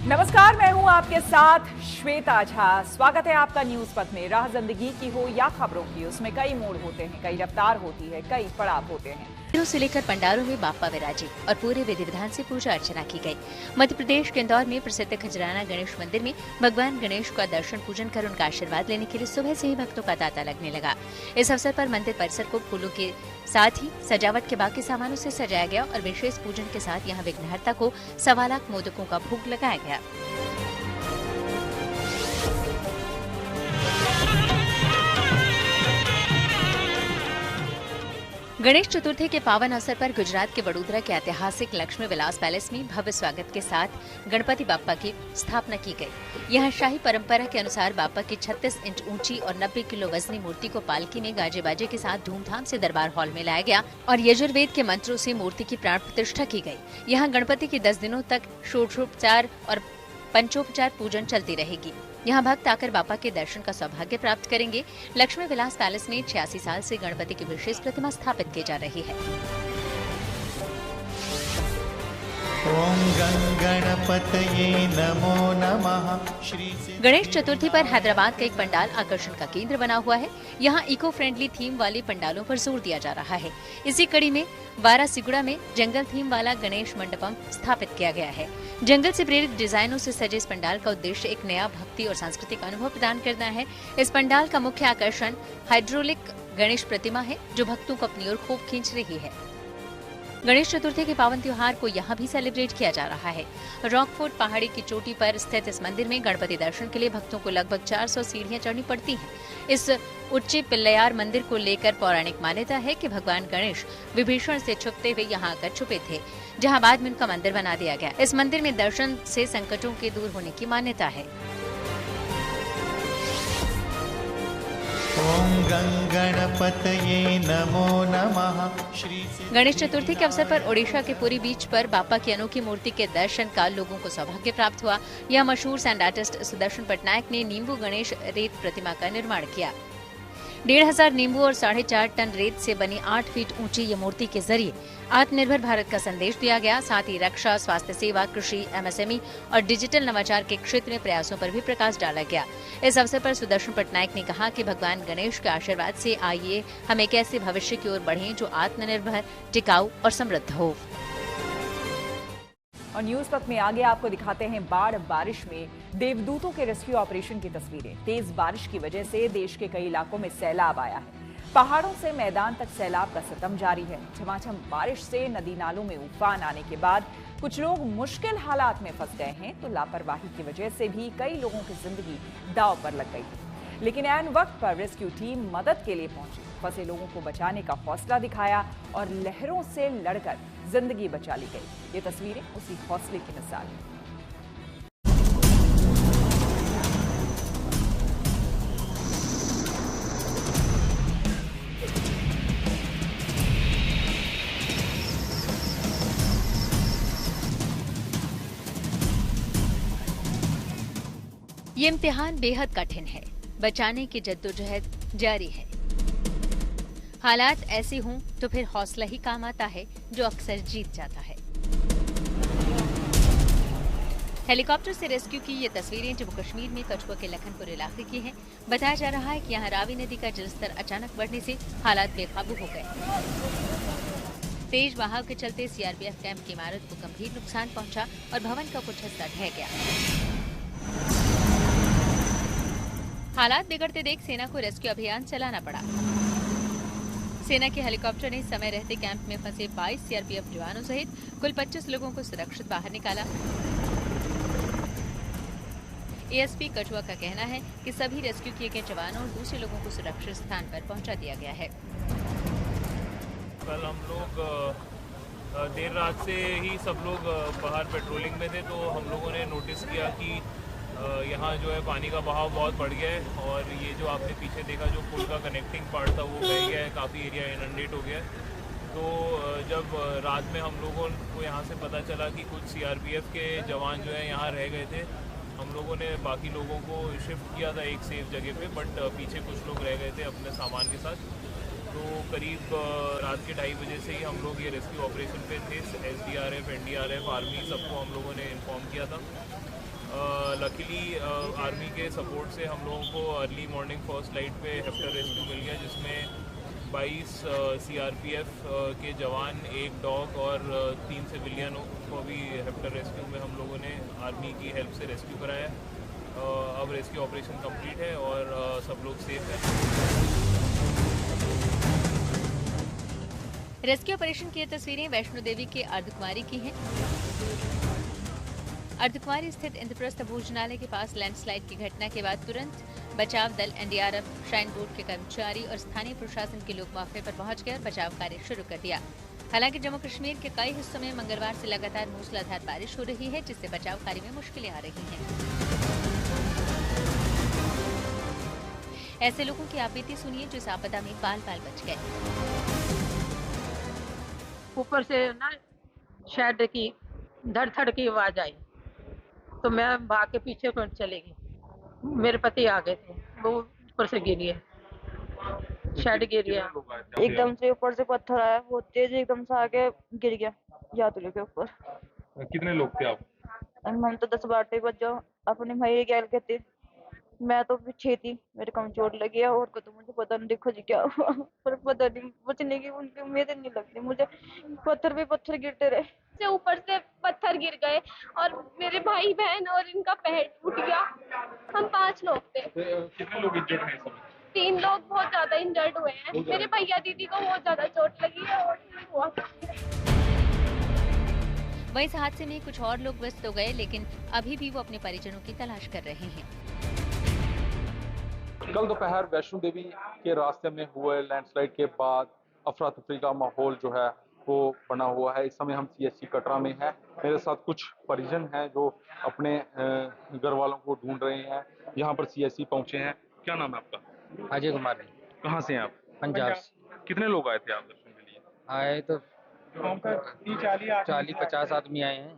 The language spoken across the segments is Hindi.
नमस्कार, मैं हूं आपके साथ श्वेता झा। स्वागत है आपका न्यूज पथ में। राह जिंदगी की हो या खबरों की, उसमें कई मोड़ होते हैं, कई रफ्तार होती है, कई पड़ाव होते हैं। मंदिरों से लेकर पंडालों में बाप्पा विराजे और पूरे विधि विधान से पूजा अर्चना की गई। मध्य प्रदेश के इंदौर में प्रसिद्ध खजराना गणेश मंदिर में भगवान गणेश का दर्शन पूजन कर उनका आशीर्वाद लेने के लिए सुबह से ही भक्तों का तांता लगने लगा। इस अवसर पर मंदिर परिसर को फूलों के साथ ही सजावट के बाकी सामानों से सजाया गया और विशेष पूजन के साथ यहाँ विघ्नहर्ता को 1.25 लाख मोदकों का भोग लगाया गया। गणेश चतुर्थी के पावन अवसर पर गुजरात के वडोदरा के ऐतिहासिक लक्ष्मी विलास पैलेस में भव्य स्वागत के साथ गणपति बाप्पा की स्थापना की गई। यहाँ शाही परंपरा के अनुसार बाप्पा की 36 इंच ऊंची और 90 किलो वजनी मूर्ति को पालकी में गाजे बाजे के साथ धूमधाम से दरबार हॉल में लाया गया और यजुर्वेद के मंत्रों से मूर्ति की प्राण प्रतिष्ठा की गई। यहाँ गणपति की 10 दिनों तक षोडशोपचार और पंचोपचार पूजन चलती रहेगी। यहाँ भक्त आकर बाप्पा के दर्शन का सौभाग्य प्राप्त करेंगे। लक्ष्मी विलास पैलेस में 86 साल से गणपति की विशेष प्रतिमा स्थापित की जा रही है। ओम गणपतये नमो नमः। गणेश चतुर्थी पर हैदराबाद का एक पंडाल आकर्षण का केंद्र बना हुआ है। यहाँ इको फ्रेंडली थीम वाले पंडालों पर जोर दिया जा रहा है। इसी कड़ी में वारासिगुड़ा में जंगल थीम वाला गणेश मंडपम स्थापित किया गया है। जंगल से प्रेरित डिजाइनों से सजे इस पंडाल का उद्देश्य एक नया भक्ति और सांस्कृतिक अनुभव प्रदान करना है। इस पंडाल का मुख्य आकर्षण हाइड्रोलिक गणेश प्रतिमा है, जो भक्तों को अपनी ओर खूब खींच रही है। गणेश चतुर्थी के पावन त्योहार को यहाँ भी सेलिब्रेट किया जा रहा है। रॉकफोर्ट पहाड़ी की चोटी पर स्थित इस मंदिर में गणपति दर्शन के लिए भक्तों को लगभग 400 सीढ़ियां चढ़नी पड़ती हैं। इस उच्च पिल्लयार मंदिर को लेकर पौराणिक मान्यता है कि भगवान गणेश विभीषण से छुपते हुए यहाँ आकर छुपे थे, जहाँ बाद में उनका मंदिर बना दिया गया। इस मंदिर में दर्शन से संकटों के दूर होने की मान्यता है। ओम गणपतये नमो नमः। गणेश चतुर्थी के अवसर पर ओडिशा के पुरी बीच पर बाप्पा की अनोखी मूर्ति के दर्शन का लोगों को सौभाग्य प्राप्त हुआ। यह मशहूर सैंड आर्टिस्ट सुदर्शन पटनायक ने नींबू गणेश रेत प्रतिमा का निर्माण किया। 1,500 नींबू और 4.5 टन रेत से बनी 8 फीट ऊंची ये मूर्ति के जरिए आत्मनिर्भर भारत का संदेश दिया गया। साथ ही रक्षा, स्वास्थ्य सेवा, कृषि, एमएसएमई और डिजिटल नवाचार के क्षेत्र में प्रयासों पर भी प्रकाश डाला गया। इस अवसर पर सुदर्शन पटनायक ने कहा कि भगवान गणेश के आशीर्वाद से आइए हम एक ऐसे भविष्य की ओर बढ़ें जो आत्मनिर्भर, टिकाऊ और समृद्ध हो। और न्यूज पथ में आगे आपको दिखाते हैं बाढ़ बारिश में देवदूतों के रेस्क्यू ऑपरेशन की तस्वीरें। तेज बारिश की वजह से देश के कई इलाकों में सैलाब आया है। पहाड़ों से मैदान तक सैलाब का सितम जारी है। झमाझम बारिश से नदी नालों में उफान आने के बाद कुछ लोग मुश्किल हालात में फंस गए हैं, तो लापरवाही की वजह से भी कई लोगों की जिंदगी दांव पर लग गई है। लेकिन ऐन वक्त पर रेस्क्यू टीम मदद के लिए पहुंची, फंसे लोगों को बचाने का हौसला दिखाया और लहरों से लड़कर जिंदगी बचा ली गई। ये तस्वीरें उसी हौसले की मिसाल है। ये इम्तिहान बेहद कठिन है। बचाने की जद्दोजहद जारी है। हालात ऐसे हों तो फिर हौसला ही काम आता है, जो अक्सर जीत जाता है। हेलीकॉप्टर से रेस्क्यू की ये तस्वीरें जम्मू कश्मीर में कठुआ के लखनपुर इलाके की हैं। बताया जा रहा है कि यहाँ रावी नदी का जलस्तर अचानक बढ़ने से हालात बेकाबू हो गए। तेज बहाव के चलते सीआरपीएफ कैंप की इमारत को गंभीर नुकसान पहुंचा और भवन का कुछ हिस्सा ढह गया। हालात बिगड़ते देख सेना को रेस्क्यू अभियान चलाना पड़ा। सेना के हेलीकॉप्टर ने समय रहते कैंप में फंसे 22 सीआरपीएफ जवानों सहित कुल 25 लोगों को सुरक्षित बाहर निकाला। एएसपी कठुआ का कहना है कि सभी रेस्क्यू किए गए जवानों और दूसरे लोगों को सुरक्षित स्थान पर पहुंचा दिया गया है। कल हम लोग देर रात से ही सब लोग बाहर पेट्रोलिंग में थे, तो हम लोगों ने नोटिस किया कि यहाँ जो है पानी का बहाव बहुत बढ़ गया है और ये जो आपने पीछे देखा जो पुल का कनेक्टिंग पार्ट था वो बह गया है, काफ़ी एरिया इनंडेट हो गया है। तो जब रात में हम लोगों को यहाँ से पता चला कि कुछ सीआरपीएफ के जवान जो है यहाँ रह गए थे, हम लोगों ने बाकी लोगों को शिफ्ट किया था एक सेफ जगह पे, बट पीछे कुछ लोग रह गए थे अपने सामान के साथ। तो करीब रात के 2:30 बजे से ही हम लोग ये रेस्क्यू ऑपरेशन पे थे। एसडीआरएफ, एनडीआरएफ, आर्मी सबको हम लोगों ने इन्फॉर्म किया था। लकीली आर्मी के सपोर्ट से हम लोगों को अर्ली मॉर्निंग फर्स्ट लाइट पे हेफ्टर रेस्क्यू मिल गया, जिसमें 22 CRPF के जवान, एक डॉग और 3 सिविलियन को भी हेफ्टर रेस्क्यू में हम लोगों ने आर्मी की हेल्प से रेस्क्यू कराया। अब रेस्क्यू ऑपरेशन कंप्लीट है और सब लोग सेफ हैं। रेस्क्यू ऑपरेशन की ये तस्वीरें वैष्णो देवी के अर्धकुमारी की हैं। अर्धकुमारी स्थित इंद्रप्रस्थ भोजनालय के पास लैंडस्लाइड की घटना के बाद तुरंत बचाव दल, NDRF, श्राइन बोर्ड के कर्मचारी और स्थानीय प्रशासन के लोग मौके पर पहुंचकर बचाव कार्य शुरू कर दिया। हालांकि जम्मू कश्मीर के कई हिस्सों में मंगलवार से लगातार मूसलाधार बारिश हो रही है, जिससे बचाव कार्य में मुश्किलें आ रही हैं। ऐसे लोगों की आप बीती सुनिए जो इस आपदा में बाल बाल बच गए। ऊपर से ना शेड की धड़-धड़ की आवाज आई, तो मैं भाग के पीछे को चली गई। मेरे पति आ गए थे, वो ऊपर से गिरी है, शेड गिर गया। एकदम से ऊपर से पत्थर आया, वो तेज एकदम से आके गिर गया यात्रियों के ऊपर। कितने लोग थे आप? हम तो 10-12 बच्चों अपने भाई गैल के थे, मैं तो पीछे थी, मेरे कम चोट लगी है और को तो मुझे पता नहीं, देखो जी क्या हुआ। पर पता नहीं, बचने की उनकी उम्मीद नहीं लगती मुझे। पत्थर पे पत्थर गिरते रहे, से ऊपर से पत्थर गिर गए और मेरे भाई बहन और इनका पैर टूट गया। हम 5 लोग थे। कितने लोग इंजर्ड हैं इस समय? 3 लोग बहुत ज्यादा इंजर्ड हुए हैं। मेरे भैया दीदी को बहुत ज्यादा चोट लगी है और हुआ। वहीं इस हादसे में कुछ और लोग व्यस्त हो गए, लेकिन अभी भी वो अपने परिजनों की तलाश कर रहे हैं। कल दोपहर वैष्णो देवी के रास्ते में हुए लैंडस्लाइड के बाद अफरा तफरी का माहौल जो है वो बना हुआ है। इस समय हम CSC कटरा में हैं। मेरे साथ कुछ परिजन हैं जो अपने घर वालों को ढूंढ रहे हैं। यहाँ पर CSC पहुंचे हैं। क्या नाम है आपका? अजय कुमार है। कहाँ से हैं आप? पंजाब से। कितने लोग आए थे आप दर्शन के लिए? आए तो 40-50 आदमी आए हैं,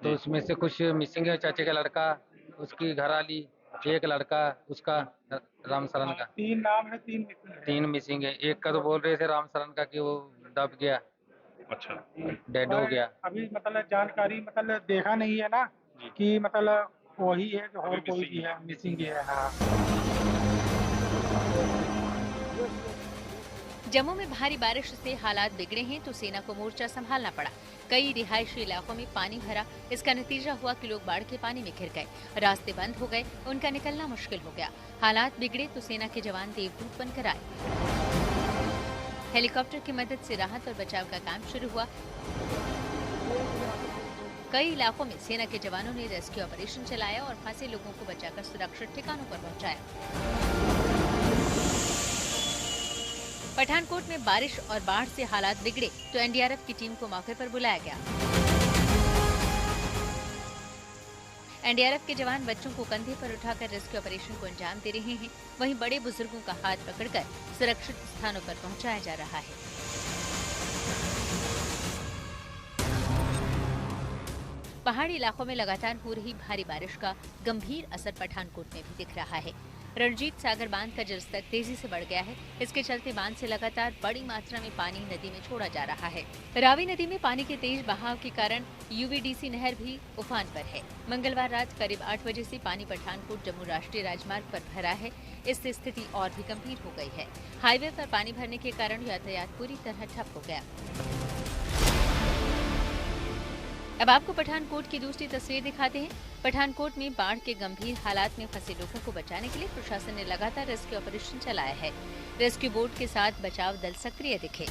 तो उसमें से कुछ मिसिंग है। चाचे का लड़का, उसकी घरवाली, एक लड़का उसका राम शरण का। 3 नाम है, 3 मिसिंग है। एक का तो बोल रहे थे राम शरण का कि वो दब गया, अच्छा, डेड हो गया। अभी मतलब जानकारी मतलब देखा नहीं है ना कि मतलब वही है कि और कोई भी है, मिसिंग है। हाँ। जम्मू में भारी बारिश से हालात बिगड़े हैं, तो सेना को मोर्चा संभालना पड़ा। कई रिहायशी इलाकों में पानी भरा। इसका नतीजा हुआ कि लोग बाढ़ के पानी में घिर गए, रास्ते बंद हो गए, उनका निकलना मुश्किल हो गया। हालात बिगड़े तो सेना के जवान देवदूत बनकर आए। हेलीकॉप्टर की मदद से राहत और बचाव का काम शुरू हुआ। कई इलाकों में सेना के जवानों ने रेस्क्यू ऑपरेशन चलाया और फंसे लोगों को बचाकर सुरक्षित ठिकानों पर पहुंचाया। पठानकोट में बारिश और बाढ़ से हालात बिगड़े तो NDRF की टीम को मौके पर बुलाया गया। NDRF के जवान बच्चों को कंधे पर उठाकर रेस्क्यू ऑपरेशन को अंजाम दे रहे हैं। वहीं बड़े बुजुर्गों का हाथ पकड़कर सुरक्षित स्थानों पर पहुंचाया जा रहा है। पहाड़ी इलाकों में लगातार हो रही भारी बारिश का गंभीर असर पठानकोट में भी दिख रहा है। रणजीत सागर बांध का जलस्तर तेजी से बढ़ गया है। इसके चलते बांध से लगातार बड़ी मात्रा में पानी नदी में छोड़ा जा रहा है। रावी नदी में पानी के तेज बहाव के कारण UVDC नहर भी उफान पर है। मंगलवार रात करीब 8 बजे से पानी पठानकोट जम्मू राष्ट्रीय राजमार्ग पर भरा है। इससे स्थिति और भी गंभीर हो गई है। हाईवे पर पानी भरने के कारण यातायात पूरी तरह ठप हो गया। अब आपको पठानकोट की दूसरी तस्वीर दिखाते हैं। पठानकोट में बाढ़ के गंभीर हालात में फंसे लोगों को बचाने के लिए प्रशासन ने लगातार रेस्क्यू ऑपरेशन चलाया है। रेस्क्यू बोट के साथ बचाव दल सक्रिय दिखे।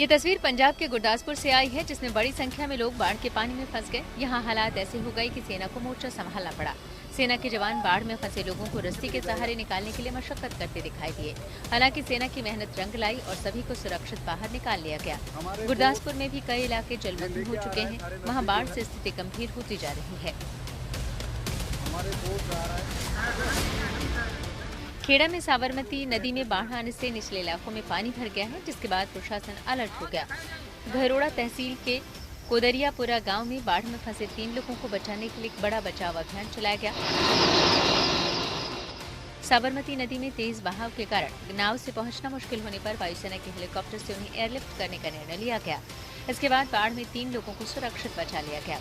ये तस्वीर पंजाब के गुरदासपुर से आई है, जिसमें बड़ी संख्या में लोग बाढ़ के पानी में फंस गए। यहाँ हालात ऐसे हो गए कि सेना को मोर्चा संभालना पड़ा। सेना के जवान बाढ़ में फंसे लोगों को रस्सी के सहारे निकालने के लिए मशक्कत करते दिखाई दिए। हालांकि सेना की मेहनत रंग लाई और सभी को सुरक्षित बाहर निकाल लिया गया। गुरदासपुर में भी कई इलाके जलमग्न हो चुके हैं। वहां बाढ़ से स्थिति गंभीर होती जा रही है। खेड़ा में साबरमती नदी में बाढ़ आने से निचले इलाकों में पानी भर गया है, जिसके बाद प्रशासन अलर्ट हो गया। घरोड़ा तहसील के कोदरियापुरा गांव में बाढ़ में फंसे 3 लोगों को बचाने के लिए एक बड़ा बचाव अभियान चलाया गया। साबरमती नदी में तेज बहाव के कारण नाव से पहुंचना मुश्किल होने पर वायुसेना के हेलीकॉप्टर से उन्हें एयरलिफ्ट करने का निर्णय लिया गया। इसके बाद बाढ़ में 3 लोगों को सुरक्षित बचा लिया गया।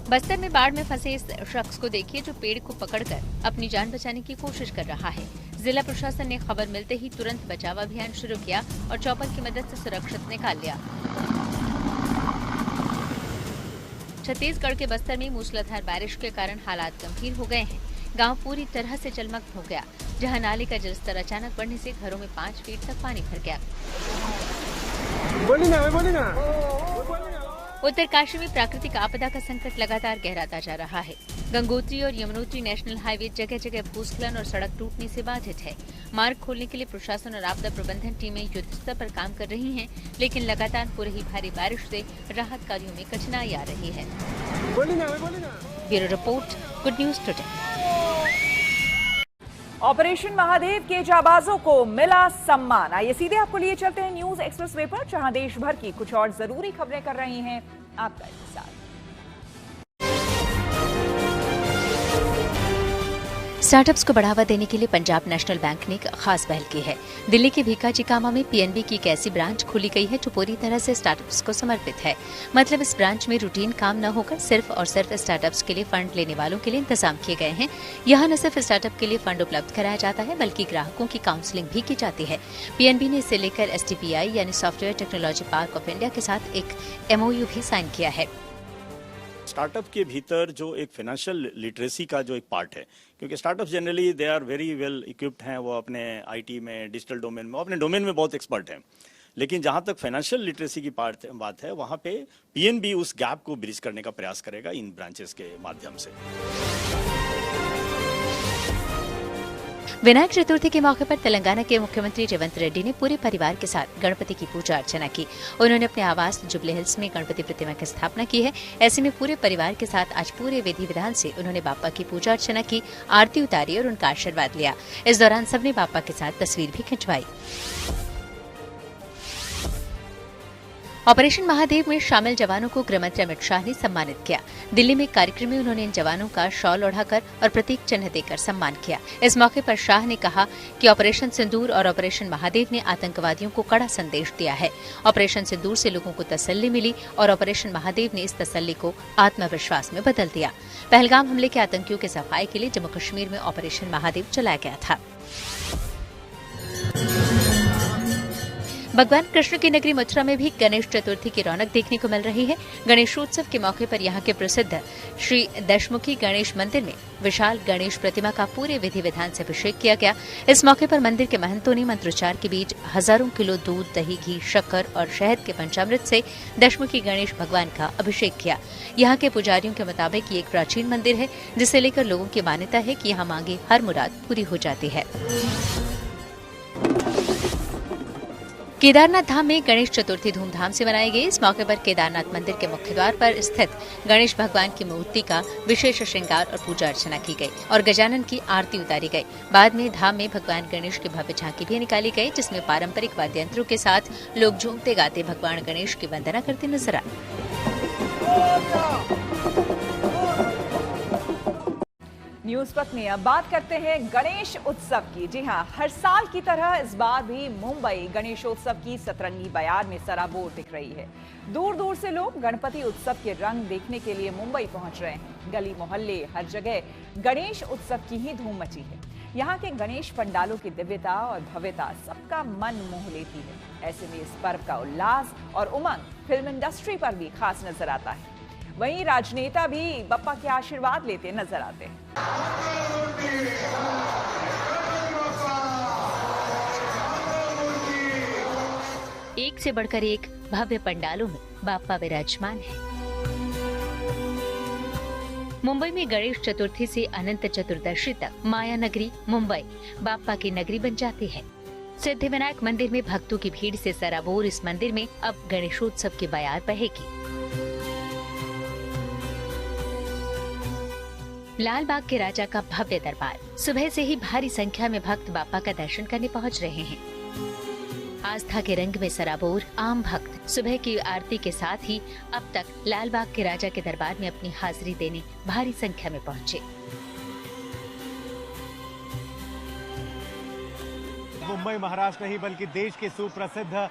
बस्तर में बाढ़ में फंसे इस शख्स को देखिए जो पेड़ को पकड़कर अपनी जान बचाने की कोशिश कर रहा है। जिला प्रशासन ने खबर मिलते ही तुरंत बचाव अभियान शुरू किया और चॉपर की मदद से सुरक्षित निकाल लिया। छत्तीसगढ़ के बस्तर में मूसलाधार बारिश के कारण हालात गंभीर हो गए हैं। गांव पूरी तरह से जलमग्न हो गया, जहां नाले का जलस्तर अचानक बढ़ने से घरों में 5 फीट तक पानी भर गया। उत्तरकाशी में प्राकृतिक आपदा का संकट लगातार गहराता जा रहा है। गंगोत्री और यमुनोत्री नेशनल हाईवे जगह जगह भूस्खलन और सड़क टूटने से बाधित है। मार्ग खोलने के लिए प्रशासन और आपदा प्रबंधन टीमें युद्ध स्तर पर काम कर रही हैं, लेकिन लगातार हो रही भारी बारिश से राहत कार्यों में कठिनाई आ रही है। Bureau report, good news today. Operation Mahadev के जाबाजों को मिला सम्मान। आइए सीधे आपको लिए चलते हैं न्यूज एक्सप्रेसवे पर, जहां देश भर की कुछ और जरूरी खबरें कर रही हैं आपका इंतजार। स्टार्टअप्स को बढ़ावा देने के लिए पंजाब नेशनल बैंक ने एक खास पहल की है। दिल्ली के भीकाजीकामा में पीएनबी की एक ऐसी ब्रांच खोली गई है जो पूरी तरह से स्टार्टअप्स को समर्पित है। मतलब इस ब्रांच में रूटीन काम न होकर सिर्फ और सिर्फ स्टार्टअप्स के लिए फंड लेने वालों के लिए इंतजाम किए गए हैं। यहाँ न सिर्फ स्टार्टअप के लिए फंड उपलब्ध कराया जाता है, बल्कि ग्राहकों की काउंसलिंग भी की जाती है। पीएनबी ने इसे लेकर STPI यानी software technology park of India के साथ एक MOU भी साइन किया है। स्टार्टअप के भीतर जो एक फाइनेंशियल लिटरेसी का जो एक पार्ट है, क्योंकि startup generally they are very well equipped हैं, वो अपने IT में, डिजिटल डोमेन में, अपने डोमेन में बहुत एक्सपर्ट हैं, लेकिन जहां तक फाइनेंशियल लिटरेसी की बात है, वहां पे पीएनबी उस गैप को ब्रिज करने का प्रयास करेगा इन ब्रांचेस के माध्यम से। विनायक चतुर्थी के मौके पर तेलंगाना के मुख्यमंत्री रेवंत रेड्डी ने पूरे परिवार के साथ गणपति की पूजा अर्चना की। उन्होंने अपने आवास जुबली हिल्स में गणपति प्रतिमा की स्थापना की है। ऐसे में पूरे परिवार के साथ आज पूरे विधि विधान से उन्होंने बापा की पूजा अर्चना की, आरती उतारी और उनका आशीर्वाद लिया। इस दौरान सबने बापा के साथ तस्वीर भी खिंचवाई। ऑपरेशन महादेव में शामिल जवानों को गृहमंत्री अमित शाह ने सम्मानित किया। दिल्ली में एक कार्यक्रम में उन्होंने इन जवानों का शॉल ओढ़ाकर और प्रतीक चिन्ह देकर सम्मान किया। इस मौके पर शाह ने कहा कि ऑपरेशन सिंदूर और ऑपरेशन महादेव ने आतंकवादियों को कड़ा संदेश दिया है। ऑपरेशन सिंदूर से लोगों को तसल्ली मिली और ऑपरेशन महादेव ने इस तसल्ली को आत्मविश्वास में बदल दिया। पहलगाम हमले के आतंकियों के सफाई के लिए जम्मू कश्मीर में ऑपरेशन महादेव चलाया गया था। भगवान कृष्ण की नगरी मथुरा में भी गणेश चतुर्थी की रौनक देखने को मिल रही है। गणेशोत्सव के मौके पर यहाँ के प्रसिद्ध श्री दशमुखी गणेश मंदिर में विशाल गणेश प्रतिमा का पूरे विधि विधान से अभिषेक किया गया। इस मौके पर मंदिर के महंतों ने मंत्रोच्चार के बीच हजारों किलो दूध, दही, घी, शक्कर और शहद के पंचामृत से दशमुखी गणेश भगवान का अभिषेक किया। यहाँ के पुजारियों के मुताबिक ये एक प्राचीन मंदिर है, जिसे लेकर लोगों की मान्यता है कि यहाँ मांगे हर मुराद पूरी हो जाती है। केदारनाथ धाम में गणेश चतुर्थी धूमधाम से मनाई गई। इस मौके पर केदारनाथ मंदिर के मुख्य द्वार पर स्थित गणेश भगवान की मूर्ति का विशेष श्रृंगार और पूजा अर्चना की गई और गजानन की आरती उतारी गई। बाद में धाम में भगवान गणेश की भव्य झांकी भी निकाली गई, जिसमें पारंपरिक वाद्य यंत्रों के साथ लोग झूमते गाते भगवान गणेश की वंदना करते नजर आए। न्यूज पथ में अब बात करते हैं गणेश उत्सव की। जी हां, हर साल की तरह इस बार भी मुंबई गणेशोत्सव की सतरंगी बयार में सराबोर दिख रही है। दूर दूर से लोग गणपति उत्सव के रंग देखने के लिए मुंबई पहुंच रहे हैं। गली मोहल्ले हर जगह गणेश उत्सव की ही धूम मची है। यहाँ के गणेश पंडालों की दिव्यता और भव्यता सबका मन मोह लेती है। ऐसे में इस पर्व का उल्लास और उमंग फिल्म इंडस्ट्री पर भी खास नजर आता है। वहीं राजनेता भी बप्पा के आशीर्वाद लेते नजर आते हैं। एक से बढ़कर एक भव्य पंडालों में बाप्पा विराजमान है। मुंबई में गणेश चतुर्थी से अनंत चतुर्दशी तक माया नगरी मुंबई बाप्पा की नगरी बन जाती है। सिद्धिविनायक मंदिर में भक्तों की भीड़ से सराबोर इस मंदिर में अब गणेशोत्सव की बयार बहेगी। लाल बाग के राजा का भव्य दरबार। सुबह से ही भारी संख्या में भक्त बाप्पा का दर्शन करने पहुंच रहे हैं। आस्था के रंग में सराबोर आम भक्त सुबह की आरती के साथ ही अब तक लाल बाग के राजा के दरबार में अपनी हाजिरी देने भारी संख्या में पहुंचे। वो मुंबई महाराष्ट्र नहीं बल्कि देश के सुप्रसिद्ध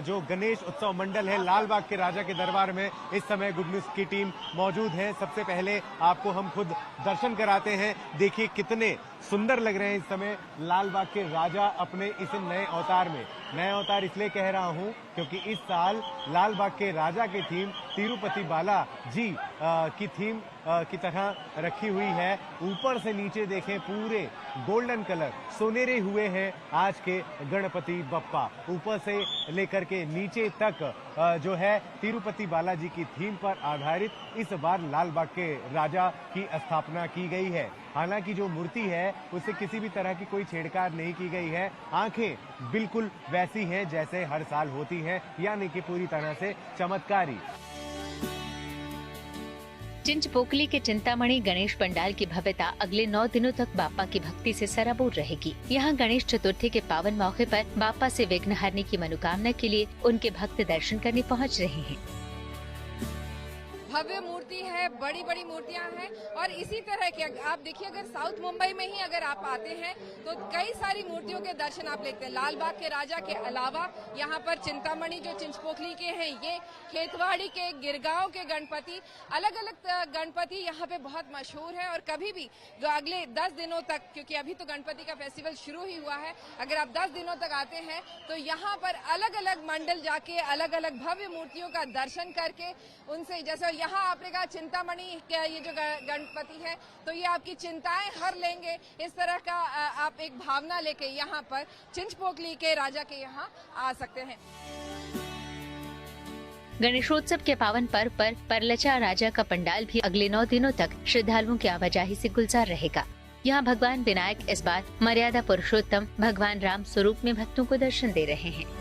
जो गणेश उत्सव मंडल है लाल बाग के राजा के दरबार में इस समय गुड न्यूज की टीम मौजूद है। सबसे पहले आपको हम खुद दर्शन कराते हैं। देखिए कितने सुंदर लग रहे हैं इस समय लाल बाग के राजा अपने इस नए अवतार में। नया अवतार इसलिए कह रहा हूं क्योंकि इस साल लाल बाग के राजा की थीम तिरुपति बाला जी की थीम की तरह रखी हुई है। ऊपर से नीचे देखें पूरे गोल्डन कलर सोनेरे हुए हैं आज के गणपति बप्पा। ऊपर से लेकर के नीचे तक जो है तिरुपति बालाजी की थीम पर आधारित इस बार लाल बाग के राजा की स्थापना की गई है। हालांकि जो मूर्ति है उससे किसी भी तरह की कोई छेड़छाड़ नहीं की गई है। आंखें बिल्कुल वैसी हैं जैसे हर साल होती हैं, यानी कि पूरी तरह से चमत्कारी। चिंचपोकली के चिंतामणि गणेश पंडाल की भव्यता अगले 9 दिनों तक बाप्पा की भक्ति से सराबोर रहेगी। यहाँ गणेश चतुर्थी के पावन मौके पर बाप्पा से विघ्न हरने की मनोकामना के लिए उनके भक्त दर्शन करने पहुँच रहे हैं। भव्य मूर्ति है, बड़ी बड़ी मूर्तियां हैं और इसी तरह के आप देखिए अगर साउथ मुंबई में ही अगर आप आते हैं तो कई सारी मूर्तियों के दर्शन आप लेते हैं। लाल बाग के राजा के अलावा यहाँ पर चिंतामणि जो चिंचपोकली के हैं, ये खेतवाड़ी के, गिरगांव के गणपति, अलग अलग गणपति यहाँ पे बहुत मशहूर है। और कभी भी अगले 10 दिनों तक, क्योंकि अभी तो गणपति का फेस्टिवल शुरू ही हुआ है, अगर आप 10 दिनों तक आते हैं तो यहाँ पर अलग अलग मंडल जाके अलग अलग भव्य मूर्तियों का दर्शन करके उनसे, जैसे यहाँ आपने कहा चिंतामणि के ये जो गणपति है तो ये आपकी चिंताएं हर लेंगे, इस तरह का आप एक भावना लेके यहाँ पर चिंचपोकली के राजा के यहाँ आ सकते हैं। गणेशोत्सव के पावन पर्व पर परलचा राजा का पंडाल भी अगले 9 दिनों तक श्रद्धालुओं की आवाजाही से गुलजार रहेगा। यहाँ भगवान विनायक इस बार मर्यादा पुरुषोत्तम भगवान राम स्वरूप में भक्तों को दर्शन दे रहे हैं।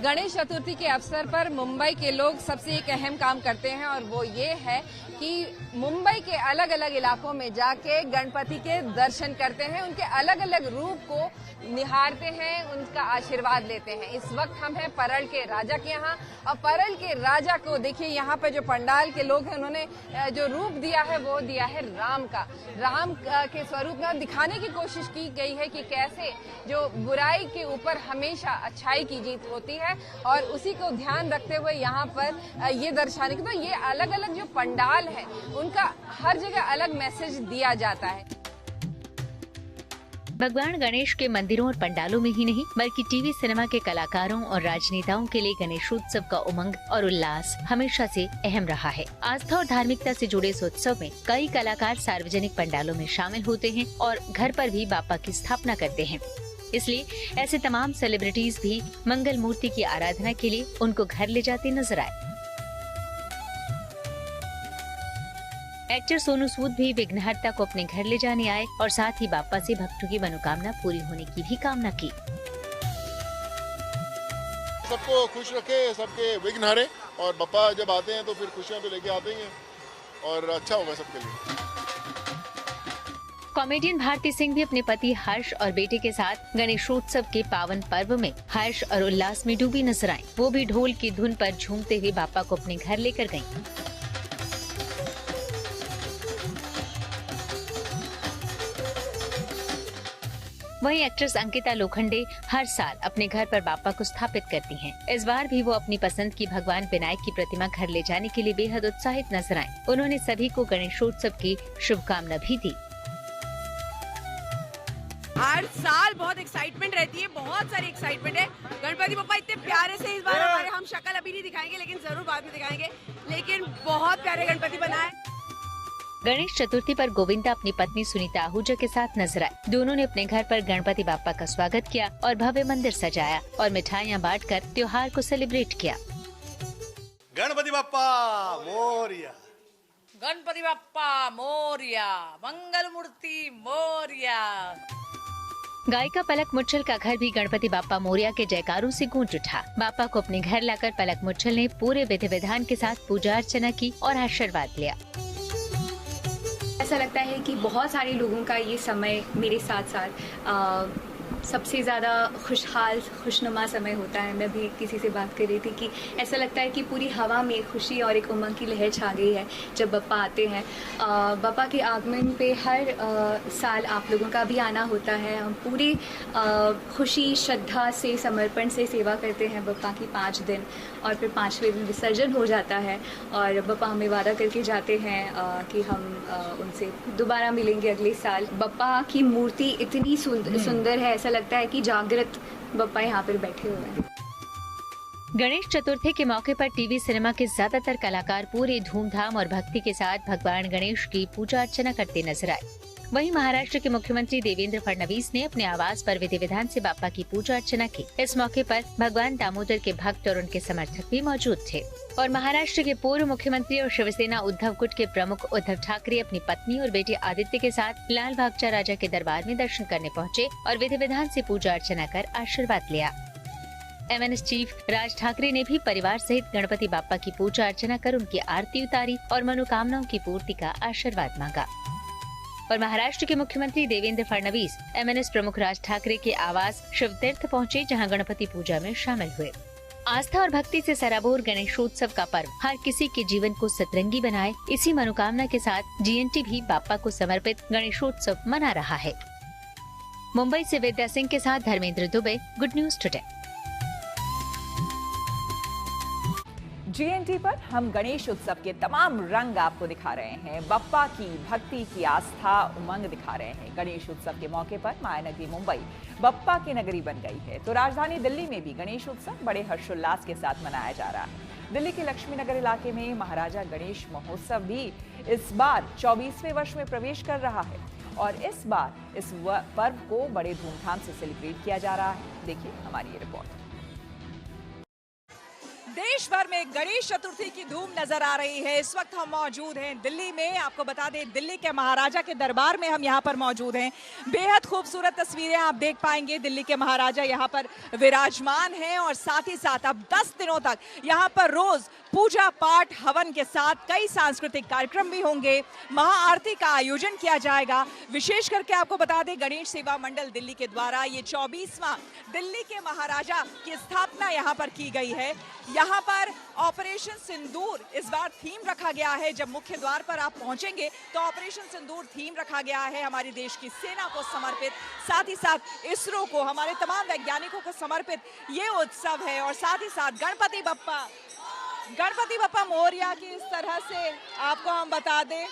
गणेश चतुर्थी के अवसर पर मुंबई के लोग सबसे एक अहम काम करते हैं और वो ये है कि मुंबई के अलग अलग इलाकों में जाके गणपति के दर्शन करते हैं, उनके अलग अलग रूप को निहारते हैं, उनका आशीर्वाद लेते हैं। इस वक्त हम हैं परल के राजा के यहाँ और परल के राजा को देखिए, यहाँ पे जो पंडाल के लोग हैं उन्होंने जो रूप दिया है वो दिया है राम का। राम के स्वरूप में दिखाने की कोशिश की गई है कि कैसे जो बुराई के ऊपर हमेशा अच्छाई की जीत होती है और उसी को ध्यान रखते हुए यहाँ पर ये दर्शाने के तो ये अलग अलग जो पंडाल है उनका हर जगह अलग मैसेज दिया जाता है। भगवान गणेश के मंदिरों और पंडालों में ही नहीं बल्कि टीवी सिनेमा के कलाकारों और राजनेताओं के लिए गणेशोत्सव का उमंग और उल्लास हमेशा से अहम रहा है। आस्था और धार्मिकता से जुड़े इस उत्सव में कई कलाकार सार्वजनिक पंडालों में शामिल होते हैं और घर पर भी बाप्पा की स्थापना करते हैं। इसलिए ऐसे तमाम सेलिब्रिटीज भी मंगल मूर्ति की आराधना के लिए उनको घर ले जाते नजर आए। एक्टर सोनू सूद भी विघ्नहर्ता को अपने घर ले जाने आए और साथ ही बाप्पा से भक्तों की मनोकामना पूरी होने की भी कामना की। सबको खुश रखे, सबके विघ्न हरे और बाप्पा जब आते हैं तो फिर खुशियां तो लेके आते ही हैं और अच्छा होगा सबके लिए। कॉमेडियन भारती सिंह भी अपने पति हर्ष और बेटे के साथ गणेशोत्सव के पावन पर्व में हर्ष और उल्लास में डूबी नजर आईं। वो भी ढोल की धुन पर झूमते हुए बाप्पा को अपने घर लेकर गईं। वहीं एक्ट्रेस अंकिता लोखंडे हर साल अपने घर पर बाप्पा को स्थापित करती हैं। इस बार भी वो अपनी पसंद की भगवान विनायक की प्रतिमा घर ले जाने के लिए बेहद उत्साहित नजर आईं। उन्होंने सभी को गणेशोत्सव की शुभकामना भी दी। हर साल बहुत एक्साइटमेंट रहती है, बहुत सारी एक्साइटमेंट है। गणपति बप्पा इतने प्यारे से इस बार हमारे, हम शक्ल अभी नहीं दिखाएंगे लेकिन जरूर बाद में दिखाएंगे, लेकिन बहुत प्यारे गणपति बनाए। गणेश चतुर्थी पर गोविंदा अपनी पत्नी सुनीता आहूजा के साथ नजर आए। दोनों ने अपने घर पर गणपति बाप्पा का स्वागत किया और भव्य मंदिर सजाया और मिठाइयाँ बांटकर त्योहार को सेलिब्रेट किया। गणपति बाप्पा मोरिया, गणपति बाप्पा मोरिया, मंगल मूर्ति मोरिया। गायिका पलक मुच्छल का घर भी गणपति बाप्पा मोरिया के जयकारों से गूंज उठा। बाप्पा को अपने घर लाकर पलक मुच्छल ने पूरे विधि विधान के साथ पूजा अर्चना की और आशीर्वाद लिया। ऐसा लगता है कि बहुत सारे लोगों का ये समय मेरे साथ साथ सबसे ज़्यादा खुशहाल खुशनुमा समय होता है। मैं भी किसी से बात कर रही थी कि ऐसा लगता है कि पूरी हवा में खुशी और एक उमंग की लहर छा गई है जब बप्पा आते हैं। बप्पा के आगमन पे हर साल आप लोगों का भी आना होता है। हम पूरी खुशी, श्रद्धा से, समर्पण से सेवा करते हैं बप्पा की 5 दिन, और फिर 5वें दिन विसर्जन हो जाता है। और बप्पा हमें वादा करके जाते हैं कि हम उनसे दोबारा मिलेंगे अगले साल। बप्पा की मूर्ति इतनी सुंदर है, ऐसा लगता है कि जागृत बप्पा यहाँ पर बैठे हुए हैं। गणेश चतुर्थी के मौके पर टीवी सिनेमा के ज्यादातर कलाकार पूरे धूमधाम और भक्ति के साथ भगवान गणेश की पूजा अर्चना करते नजर आए। वहीं महाराष्ट्र के मुख्यमंत्री देवेंद्र फडणवीस ने अपने आवास पर विधि विधान से बाप्पा की पूजा अर्चना की। इस मौके पर भगवान दामोदर के भक्त और उनके समर्थक भी मौजूद थे। और महाराष्ट्र के पूर्व मुख्यमंत्री और शिवसेना उद्धव गुट के प्रमुख उद्धव ठाकरे अपनी पत्नी और बेटे आदित्य के साथ लाल बागचा राजा के दरबार में दर्शन करने पहुँचे और विधि विधान से पूजा अर्चना कर आशीर्वाद लिया। MNS चीफ राज ठाकरे ने भी परिवार सहित गणपति बाप्पा की पूजा अर्चना कर उनकी आरती उतारी और मनोकामनाओं की पूर्ति का आशीर्वाद मांगा। और महाराष्ट्र के मुख्यमंत्री देवेंद्र फडणवीस MNS प्रमुख राज ठाकरे के आवास शिवतीर्थ पहुंचे, जहां गणपति पूजा में शामिल हुए। आस्था और भक्ति से सराबोर गणेशोत्सव का पर्व हर किसी के जीवन को सतरंगी बनाए, इसी मनोकामना के साथ GNT भी बाप्पा को समर्पित गणेशोत्सव मना रहा है। मुंबई से विद्या सिंह के साथ Dharmendra Dubey, good news today. GNT पर हम गणेश उत्सव के तमाम रंग आपको दिखा रहे हैं। बप्पा की भक्ति की आस्था, उमंग दिखा रहे हैं। गणेश उत्सव के मौके पर मायानगरी मुंबई बप्पा की नगरी बन गई है, तो राजधानी दिल्ली में भी गणेश उत्सव बड़े हर्षोल्लास के साथ मनाया जा रहा है। दिल्ली के लक्ष्मी नगर इलाके में महाराजा गणेश महोत्सव भी इस बार 24वें वर्ष में प्रवेश कर रहा है और इस बार इस पर्व को बड़े धूमधाम से सेलिब्रेट किया जा रहा है। देखिए हमारी ये रिपोर्ट। देश भर में गणेश चतुर्थी की धूम नजर आ रही है। इस वक्त हम मौजूद हैं दिल्ली में। आपको बता दें, दिल्ली के महाराजा के दरबार में हम यहाँ पर मौजूद हैं। बेहद खूबसूरत तस्वीरें आप देख पाएंगे। दिल्ली के महाराजा यहाँ पर विराजमान हैं और साथ ही साथ अब 10 दिनों तक यहाँ पर रोज पूजा पाठ हवन के साथ कई सांस्कृतिक कार्यक्रम भी होंगे। महाआरती का आयोजन किया जाएगा। विशेष करके आपको बता दें, गणेश सेवा मंडल दिल्ली के द्वारा ये 24वां दिल्ली के महाराजा की स्थापना यहाँ पर की गई है। यहाँ पर ऑपरेशन सिंदूर इस बार थीम रखा गया है। जब मुख्य द्वार पर आप पहुंचेंगे तो ऑपरेशन सिंदूर थीम रखा गया है, हमारी देश की सेना को समर्पित, साथ ही साथ इसरो को, हमारे तमाम वैज्ञानिकों को समर्पित ये उत्सव है। और साथ ही साथ गणपति बप्पा मोरया की इस तरह से आपको हम बता दें,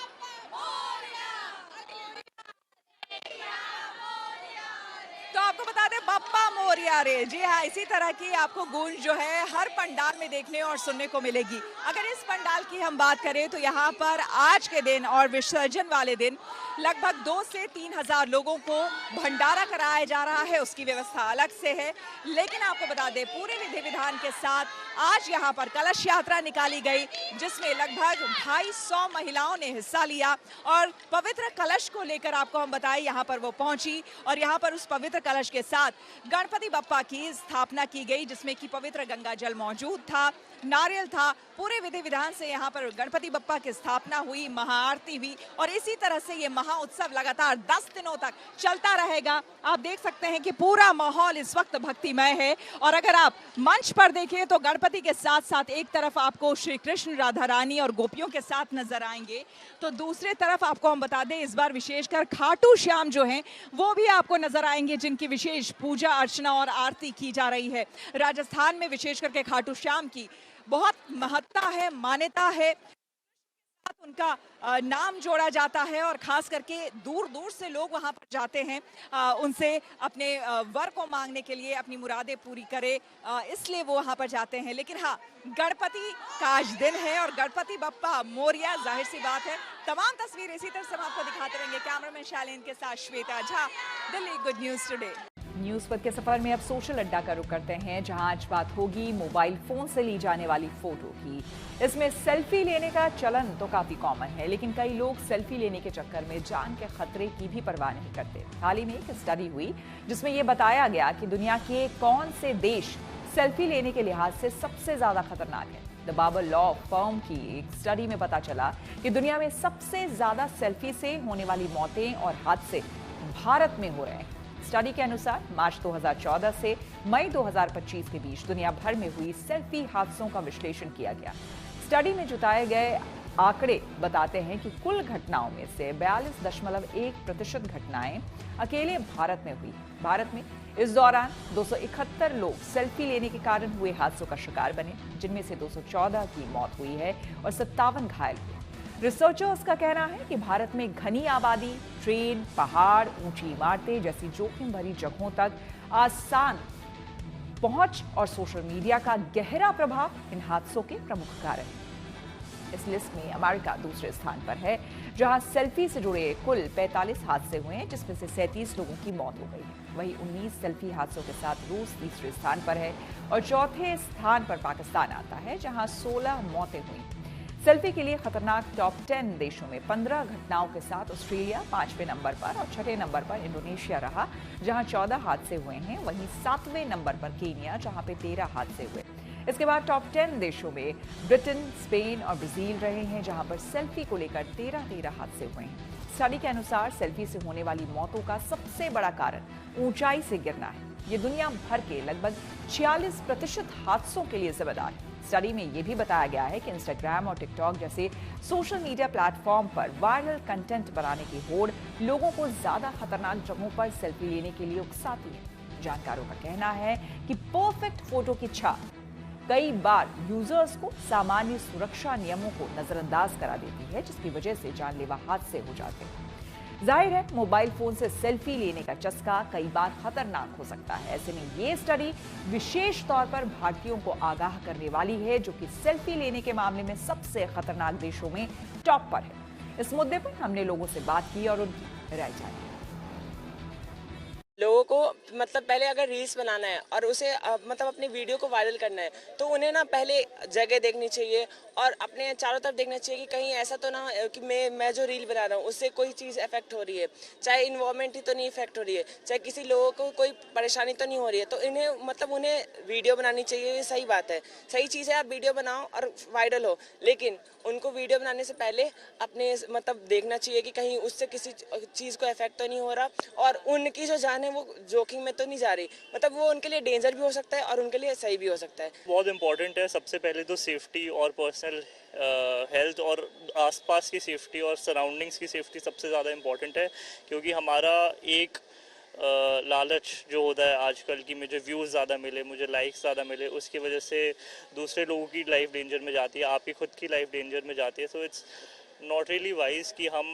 तो आपको बता दें बप्पा मोरया रे। जी हाँ, इसी तरह की आपको गूंज जो है हर पंडाल में देखने और सुनने को मिलेगी। अगर इस पंडाल की हम बात करें तो यहाँ पर आज के दिन और विसर्जन वाले दिन लगभग 2 से 3 हजार लोगों को भंडारा कराया जा रहा है। उसकी व्यवस्था अलग से है, लेकिन आपको बता दें पूरे विधि विधान के साथ आज यहाँ पर कलश यात्रा निकाली गई, जिसमें लगभग 250 महिलाओं ने हिस्सा लिया और पवित्र कलश को लेकर आपको हम बताएं यहाँ पर वो पहुंची और यहाँ पर उस पवित्र कलश के साथ गणपति बप्पा की स्थापना की गई, जिसमें कि पवित्र गंगा जल मौजूद था, नारियल था। पूरे विधि विधान से यहाँ पर गणपति बप्पा की स्थापना हुई, महाआरती हुई और इसी तरह से ये महा उत्सव लगातार 10 दिनों तक चलता रहेगा। आप देख सकते हैं कि पूरा माहौल इस वक्त भक्तिमय है। और अगर आप मंच पर देखें तो गणपति के साथ साथ एक तरफ आपको श्री कृष्ण, राधा रानी और गोपियों के साथ नजर आएंगे, तो दूसरी तरफ आपको हम बता दें इस बार विशेषकर खाटू श्याम जो हैं वो भी आपको नजर आएंगे, जिनकी विशेष पूजा अर्चना और आरती की जा रही है। राजस्थान में विशेष करके खाटू श्याम की बहुत महत्ता है, मान्यता है, उनका नाम जोड़ा जाता है और खास करके दूर दूर से लोग वहां पर जाते हैं उनसे अपने वर को मांगने के लिए, अपनी मुरादें पूरी करे, इसलिए वो वहां पर जाते हैं। लेकिन हाँ, गणपति का आज दिन है और गणपति बप्पा मोरया, जाहिर सी बात है। तमाम तस्वीर इसी तरह से हम आपको दिखाते रहेंगे। कैमरामैन शालीन के साथ Shweta Jha, Delhi good news today. News पद के सफर में अब सोशल अड्डा का रुख करते हैं, जहां आज बात होगी मोबाइल फोन से ली जाने वाली फोटो की। इसमें सेल्फी लेने का चलन तो काफी कॉमन है, लेकिन कई लोग सेल्फी लेने के चक्कर में जान के खतरे की भी परवाह नहीं करते। हाल ही में एक स्टडी हुई जिसमें यह बताया गया कि दुनिया के कौन से देश सेल्फी लेने के लिहाज से सबसे ज्यादा खतरनाक है। द बाबर लॉ फर्म की एक स्टडी में पता चला कि दुनिया में सबसे ज्यादा सेल्फी से होने वाली मौतें और हादसे भारत में हो रहे हैं। स्टडी के अनुसार मार्च 2014 से मई 2025 के बीच दुनिया भर में हुई सेल्फी हादसों का विश्लेषण किया गया। स्टडी में जुटाए गए आंकड़े बताते हैं कि कुल घटनाओं में से 42.1% घटनाएं अकेले भारत में हुई। भारत में इस दौरान 271 लोग सेल्फी लेने के कारण हुए हादसों का शिकार बने, जिनमें से 214 की मौत हुई है और 57 घायल हुए। रिसर्चर्स का कहना है कि भारत में घनी आबादी, ट्रेन, पहाड़, ऊंची इमारतें जैसी जोखिम भरी जगहों तक आसान पहुंच और सोशल मीडिया का गहरा प्रभाव इन हादसों के प्रमुख कारण हैं। इस लिस्ट में अमेरिका दूसरे स्थान पर है, जहां सेल्फी से जुड़े कुल 45 हादसे हुए हैं, जिसमें से 37 लोगों की मौत हो गई है। वहीं 19 सेल्फी हादसों के साथ रूस तीसरे स्थान पर है और चौथे स्थान पर पाकिस्तान आता है, जहां 16 मौतें हुई। सेल्फी के लिए खतरनाक टॉप 10 देशों में 15 घटनाओं के साथ ऑस्ट्रेलिया 5वें नंबर पर और 6ठे नंबर पर इंडोनेशिया रहा, जहां 14 हादसे हुए हैं। वहीं 7वें नंबर पर केन्या, जहां पे 13 हादसे हुए। इसके बाद टॉप 10 देशों में ब्रिटेन, स्पेन और ब्राजील रहे हैं, जहां पर सेल्फी को लेकर 13 हादसे हुए हैं। स्टडी के अनुसार सेल्फी से होने वाली मौतों का सबसे बड़ा कारण ऊंचाई से गिरना है। ये दुनिया भर के लगभग 46% हादसों के लिए जिम्मेदार है। स्टडी में यह भी बताया गया है कि इंस्टाग्राम और टिकटॉक जैसे सोशल मीडिया प्लेटफॉर्म पर वायरल कंटेंट बनाने की होड़ लोगों को ज्यादा खतरनाक जगहों पर सेल्फी लेने के लिए उकसाती है। जानकारों का कहना है कि परफेक्ट फोटो की छाप कई बार यूजर्स को सामान्य सुरक्षा नियमों को नजरअंदाज करा देती है, जिसकी वजह से जानलेवा हादसे हो जाते हैं। जाहिर है, मोबाइल फोन से सेल्फी लेने का चस्का कई बार खतरनाक हो सकता है। ऐसे में ये स्टडी विशेष तौर पर भारतीयों को आगाह करने वाली है, जो कि सेल्फी लेने के मामले में सबसे खतरनाक देशों में टॉप पर है। इस मुद्दे पर हमने लोगों से बात की और उनकी राय जानी। लोगों को मतलब पहले अगर रील्स बनाना है और उसे मतलब अपनी वीडियो को वायरल करना है, तो उन्हें ना पहले जगह देखनी चाहिए और अपने चारों तरफ देखना चाहिए कि कहीं ऐसा तो ना कि मैं जो रील बना रहा हूँ उससे कोई चीज़ इफेक्ट हो रही है, चाहे इन्वायरमेंट ही तो नहीं इफेक्ट हो रही है, चाहे किसी लोगों को कोई परेशानी तो नहीं हो रही है। तो इन्हें मतलब उन्हें वीडियो बनानी चाहिए। ये सही बात है, सही चीज़ है, आप वीडियो बनाओ और वायरल हो, लेकिन उनको वीडियो बनाने से पहले अपने मतलब देखना चाहिए कि कहीं उससे किसी चीज़ को इफेक्ट तो नहीं हो रहा और उनकी जो जान है वो जोखिम में तो नहीं जा रही। मतलब वो उनके लिए डेंजर भी हो सकता है और उनके लिए सही भी हो सकता है। बहुत इंपॉर्टेंट है। सबसे पहले तो सेफ्टी और पर्सनल हेल्थ और आसपास की सेफ्टी और सराउंडिंग्स की सेफ्टी सबसे ज़्यादा इम्पॉर्टेंट है, क्योंकि हमारा एक लालच जो होता है आजकल की मुझे व्यूज़ ज़्यादा मिले, मुझे लाइक्स ज़्यादा मिले, उसकी वजह से दूसरे लोगों की लाइफ डेंजर में जाती है, आपकी खुद की लाइफ डेंजर में जाती है। So it's not really wise कि हम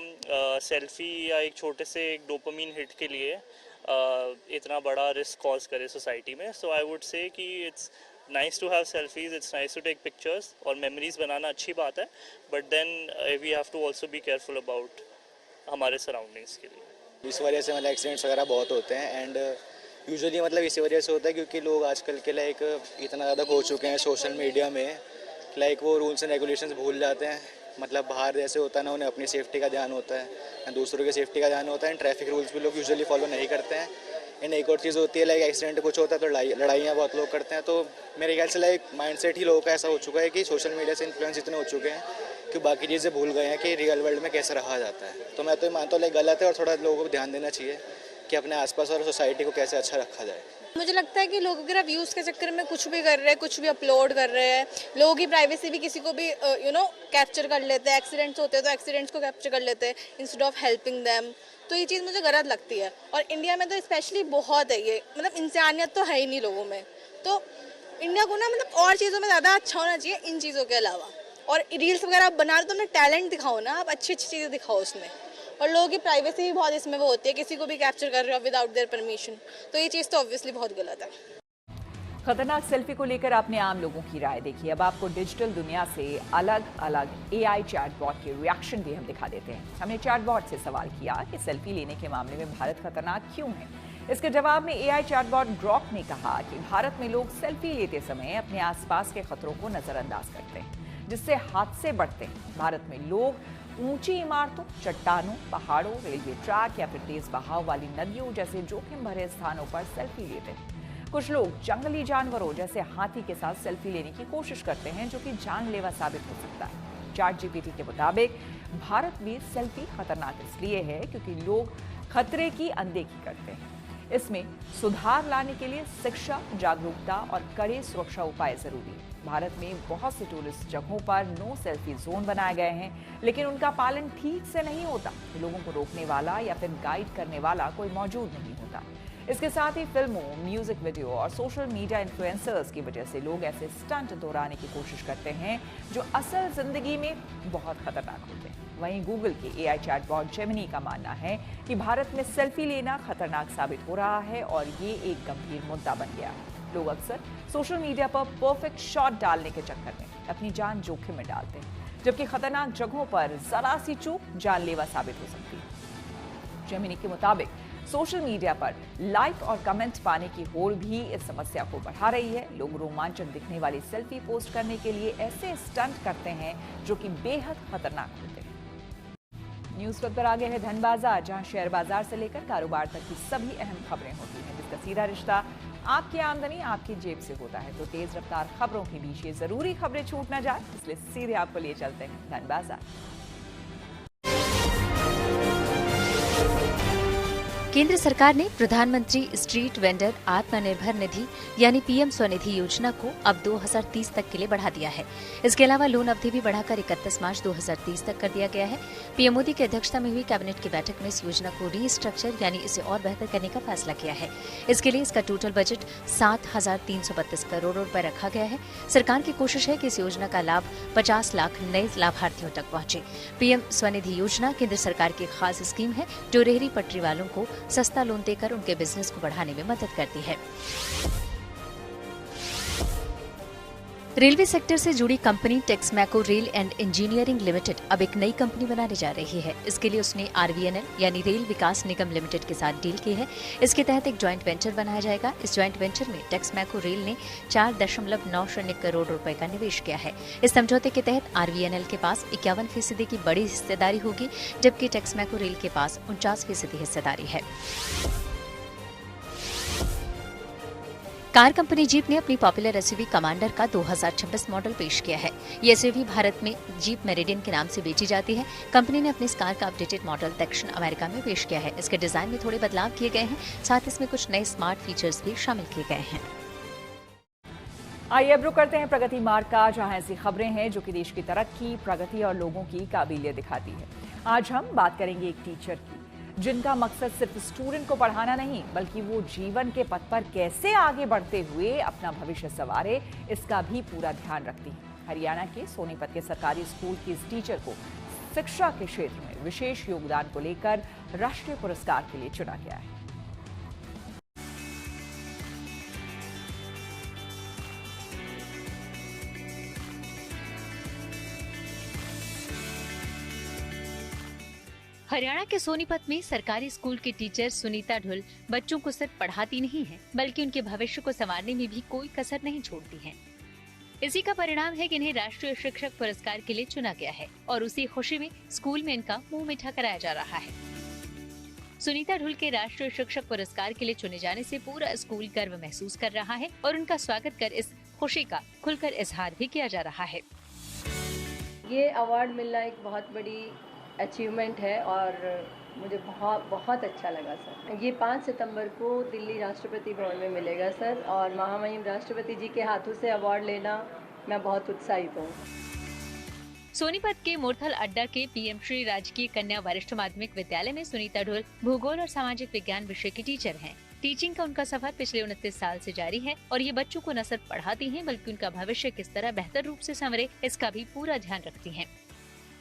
सेल्फी या एक छोटे से एक डोपामीन हिट के लिए इतना बड़ा रिस्क कॉज करे सोसाइटी में। सो आई वुड से कि it's nice to have selfies, it's nice to take pictures और मेमोरीज बनाना अच्छी बात है, but then we have to also be careful about हमारे सराउंडिंग्स के लिए। इस वजह से मतलब एक्सीडेंट्स वगैरह बहुत होते हैं एंड यूजुअली मतलब इसी वजह से होता है क्योंकि लोग आजकल के लाइक इतना ज़्यादा खो चुके हैं सोशल मीडिया में, लाइक वो रूल्स एंड रेगुलेशंस भूल जाते हैं। मतलब बाहर जैसे होता है ना, उन्हें अपनी सेफ्टी का ध्यान होता है या दूसरों की सेफ्टी का ध्यान होता है। ट्रैफिक रूल्स भी लोग यूजुअली फॉलो नहीं करते हैं। एंड एक और चीज़ होती है लाइक एक्सीडेंट कुछ होता है तो लड़ाइयाँ बहुत लोग करते हैं। तो मेरे ख्याल से लाइक माइंडसेट ही लोगों का ऐसा हो चुका है कि सोशल मीडिया से इन्फ्लुएंस इतने हो चुके हैं कि बाकी चीज़ें भूल गए हैं कि रियल वर्ल्ड में कैसे रहा जाता है। तो मैं तो ये मानता हूँ लाइक गलत है और थोड़ा लोगों को ध्यान देना चाहिए कि अपने आसपास और सोसाइटी को कैसे अच्छा रखा जाए। मुझे लगता है कि लोग अगर आप व्यूज़ के चक्कर में कुछ भी कर रहे हैं, कुछ भी अपलोड कर रहे हैं, लोगों की प्राइवेसी भी किसी को भी कैप्चर कर लेते हैं। एक्सीडेंट्स होते हैं तो एक्सीडेंट्स को कैप्चर कर लेते हैं इंस्टेड ऑफ हेल्पिंग देम। तो ये चीज़ मुझे गलत लगती है और इंडिया में तो स्पेशली बहुत है ये, मतलब इंसानियत तो है ही नहीं लोगों में। तो इंडिया को ना मतलब और चीज़ों में ज़्यादा अच्छा होना चाहिए इन चीज़ों के अलावा। और रील्स वगैरह आप बना रहे तो अपना टैलेंट दिखाओ ना, आप अच्छी अच्छी चीज़ें दिखाओ उसमें। और लोगों की प्राइवेसी भी बहुत इसमें वो होती है, किसी को भी कैप्चर कर रहे हो विदाउट देयर परमिशन, तो ये चीज़ तो ऑब्वियसली बहुत गलत है। खतरनाक सेल्फी को लेकर आपने आम लोगों की राय देखी। अब आपको डिजिटल दुनिया से अलग अलग एआई चैटबॉट के रिएक्शन भी हम दिखा देते हैं। हमने चैटबॉट से सवाल किया कि सेल्फी लेने के मामले में भारत खतरनाक क्यों है। इसके जवाब में एआई चैटबॉट ग्रॉक ने कहा कि भारत में लोग सेल्फी लेते समय अपने आसपास के खतरों को नजरअंदाज करते हैं, जिससे हादसे बढ़ते हैं। भारत में लोग ऊंची इमारतों, चट्टानों, पहाड़ों, रेलवे ट्रैक या फिर तेज बहाव वाली नदियों जैसे जोखिम भरे स्थानों पर सेल्फी लेते हैं। कुछ लोग जंगली जानवरों जैसे हाथी के साथ सेल्फी लेने की कोशिश करते हैं, जो कि जानलेवा साबित हो सकता है। चैटजीपीटी के मुताबिक भारत में सेल्फी खतरनाक इसलिए है क्योंकि लोग खतरे की अनदेखी करते हैं। इसमें सुधार लाने के लिए शिक्षा, जागरूकता और कड़े सुरक्षा उपाय जरूरी है। भारत में बहुत से टूरिस्ट जगहों पर नो सेल्फी जोन बनाए गए हैं, लेकिन उनका पालन ठीक से नहीं होता। लोगों को रोकने वाला या फिर गाइड करने वाला कोई मौजूद नहीं होता। इसके साथ ही फिल्मों, म्यूजिक वीडियो और सोशल मीडिया इन्फ्लुएंसर्स की वजह से लोग ऐसे स्टंट दोहराने की कोशिश करते हैं जो असल जिंदगी में बहुत खतरनाक होते हैं। वहीं गूगल के AI चैटबॉट जेमिनी का मानना है कि भारत में सेल्फी लेना खतरनाक साबित हो रहा है और ये एक गंभीर मुद्दा बन गया है। लोग अक्सर सोशल मीडिया पर परफेक्ट शॉट डालने के चक्कर में अपनी जान जोखिम में डालते हैं, जबकि खतरनाक जगहों पर जरा सी चूक जानलेवा साबित हो सकती है। जेमिनी के मुताबिक सोशल मीडिया पर लाइक और कमेंट पाने की होड़ भी इस समस्या को बढ़ा रही है। लोग रोमांचक दिखने वाली सेल्फी पोस्ट करने के लिए ऐसे स्टंट करते हैं जो कि बेहद खतरनाक होते हैं। न्यूज़ पर आगे है धन बाजार, जहां शेयर बाजार से लेकर कारोबार तक की सभी अहम खबरें होती हैं, जिसका सीधा रिश्ता आपकी आमदनी आपकी जेब से होता है। तो तेज रफ्तार खबरों के बीच ये जरूरी खबरें छूट ना जाए, इसलिए सीधे आपको लिए चलते हैं धन बाजार। केंद्र सरकार ने प्रधानमंत्री स्ट्रीट वेंडर आत्मनिर्भर निधि यानी PM स्वनिधि योजना को अब 2030 तक के लिए बढ़ा दिया है। इसके अलावा लोन अवधि भी बढ़ाकर 31 मार्च 2030 तक कर दिया गया है। PM मोदी की अध्यक्षता में हुई कैबिनेट की बैठक में इस योजना को रीस्ट्रक्चर यानी इसे और बेहतर करने का फैसला किया है। इसके लिए इसका टोटल बजट 7,332 करोड़ रुपए रखा गया है। सरकार की कोशिश है कि इस योजना का लाभ 50 लाख नए लाभार्थियों तक पहुंचे। PM स्वनिधि योजना केंद्र सरकार की खास स्कीम है जो रेहड़ी पटरी वालों को सस्ता लोन देकर उनके बिजनेस को बढ़ाने में मदद करती है। रेलवे सेक्टर से जुड़ी company Texmaco rail and engineering limited अब एक नई कंपनी बनाने जा रही है। इसके लिए उसने RVNL यानी रेल विकास निगम लिमिटेड के साथ डील की है। इसके तहत एक ज्वाइंट वेंचर बनाया जाएगा। इस ज्वाइंट वेंचर में टेक्समैको रेल ने 4.90 करोड़ रुपए का निवेश किया है। इस समझौते के तहत RVNL के पास 51% की बड़ी हिस्सेदारी होगी, जबकि टेक्समैको रेल के पास 49% हिस्सेदारी है। कार कंपनी जीप ने अपनी पॉपुलर SUV कमांडर का 2026 मॉडल पेश किया है। ये SUV भारत में जीप मेरिडियन के नाम से बेची जाती है। कंपनी ने अपनी इस कार का अपडेटेड मॉडल दक्षिण अमेरिका में पेश किया है। इसके डिजाइन में थोड़े बदलाव किए गए हैं, साथ इसमें कुछ नए स्मार्ट फीचर्स भी शामिल किए गए हैं। आइए अब रुक करते हैं प्रगति मार्ग का, जहां ऐसी खबरें हैं जो कि देश की तरक्की, प्रगति और लोगों की काबिलियत दिखाती है। आज हम बात करेंगे एक टीचर की, जिनका मकसद सिर्फ स्टूडेंट को पढ़ाना नहीं, बल्कि वो जीवन के पथ पर कैसे आगे बढ़ते हुए अपना भविष्य संवारे, इसका भी पूरा ध्यान रखती है। हरियाणा के सोनीपत के सरकारी स्कूल की इस टीचर को शिक्षा के क्षेत्र में विशेष योगदान को लेकर राष्ट्रीय पुरस्कार के लिए चुना गया है। हरियाणा के सोनीपत में सरकारी स्कूल की टीचर सुनीता ढुल बच्चों को सिर्फ पढ़ाती नहीं है, बल्कि उनके भविष्य को संवारने में भी कोई कसर नहीं छोड़ती हैं। इसी का परिणाम है कि इन्हें राष्ट्रीय शिक्षक पुरस्कार के लिए चुना गया है और उसी खुशी में स्कूल में इनका मुंह मीठा कराया जा रहा है। सुनीता ढुल के राष्ट्रीय शिक्षक पुरस्कार के लिए चुने जाने से पूरा स्कूल गर्व महसूस कर रहा है और उनका स्वागत कर इस खुशी का खुलकर इजहार भी किया जा रहा है। ये अवार्ड मिलना एक बहुत बड़ी अचीवमेंट है और मुझे बहुत अच्छा लगा सर। ये 5 सितंबर को दिल्ली राष्ट्रपति भवन में मिलेगा सर, और महामहिम राष्ट्रपति जी के हाथों से अवार्ड लेना मैं बहुत उत्साहित हूँ। सोनीपत के मोरथल अड्डा के PM श्री राजकीय कन्या वरिष्ठ माध्यमिक विद्यालय में सुनीता ढुल भूगोल और सामाजिक विज्ञान विषय की टीचर हैं। टीचिंग का उनका सफर पिछले 29 साल से जारी है और ये बच्चों को न सिर्फ पढ़ाती हैं, बल्कि उनका भविष्य किस तरह बेहतर रूप से संवरे, इसका भी पूरा ध्यान रखती हैं।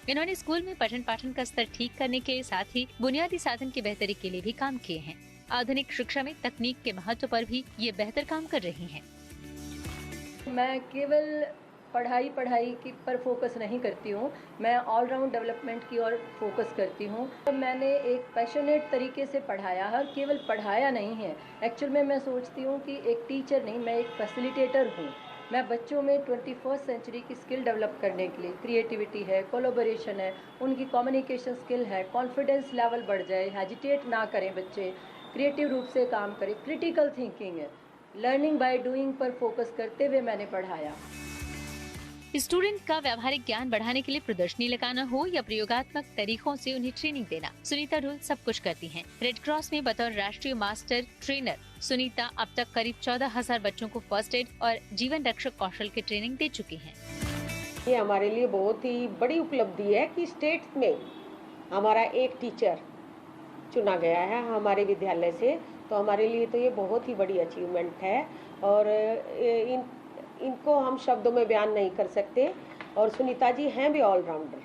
इन्होंने स्कूल में पठन पाठन का स्तर ठीक करने के साथ ही बुनियादी साधन की बेहतरी के लिए भी काम किए हैं। आधुनिक शिक्षा में तकनीक के महत्व पर भी ये बेहतर काम कर रही हैं। मैं केवल पढ़ाई की पर फोकस नहीं करती हूँ, मैं ऑलराउंड डेवलपमेंट की ओर फोकस करती हूँ। मैंने एक पैशनेट तरीके से पढ़ाया है, केवल पढ़ाया नहीं है। एक्चुअल में मैं सोचती हूँ कि एक टीचर नहीं, मैं एक फैसिलिटेटर हूँ। मैं बच्चों में 21st सेंचुरी की स्किल डेवलप करने के लिए, क्रिएटिविटी है, कोलैबोरेशन है, उनकी कम्युनिकेशन स्किल है, कॉन्फिडेंस लेवल बढ़ जाए, हेजिटेट ना करें बच्चे, क्रिएटिव रूप से काम करें, क्रिटिकल थिंकिंग है, लर्निंग बाय डूइंग पर फोकस करते हुए मैंने पढ़ाया। स्टूडेंट का व्यावहारिक ज्ञान बढ़ाने के लिए प्रदर्शनी लगाना हो या प्रयोगात्मक तरीकों से उन्हें ट्रेनिंग देना, सुनीता ढोल सब कुछ करती हैं। रेड क्रॉस में बतौर राष्ट्रीय मास्टर ट्रेनर सुनीता अब तक करीब 14,000 बच्चों को फर्स्ट एड और जीवन रक्षक कौशल की ट्रेनिंग दे चुकी हैं। ये हमारे लिए बहुत ही बड़ी उपलब्धि है कि स्टेट में हमारा एक टीचर चुना गया है हमारे विद्यालय से, तो हमारे लिए तो ये बहुत ही बड़ी अचीवमेंट है और इनको हम शब्दों में बयान नहीं कर सकते। और सुनीता जी हैं भी ऑलराउंडर,